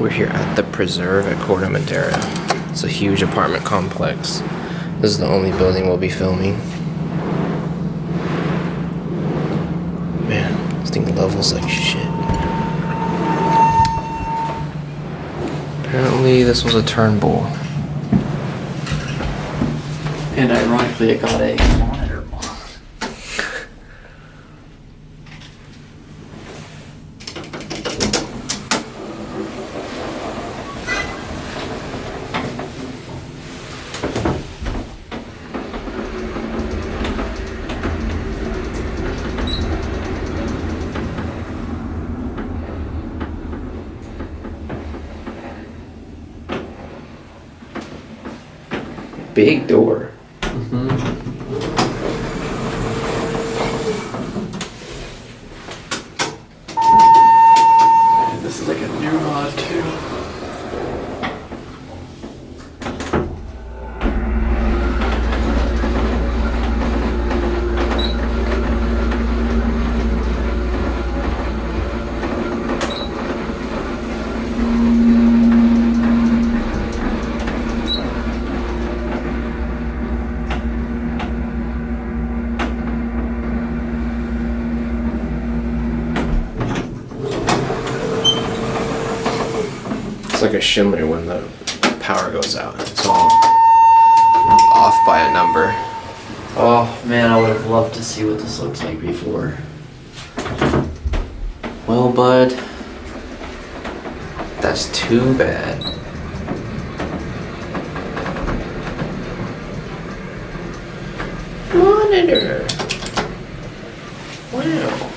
We're here at the Preserve at Corte, Madera. It's a huge apartment complex. This is the only building we'll be filming. Man, this thing levels like shit. Apparently this was a Turnbull. And ironically, it got a monitor mod. Big door. And this is like a new mod too. It's like a Schindler when the power goes out. It's all off by a number. Oh man, I would have loved to see what this looks like before. Well, bud, that's too bad. Monitor. Wow.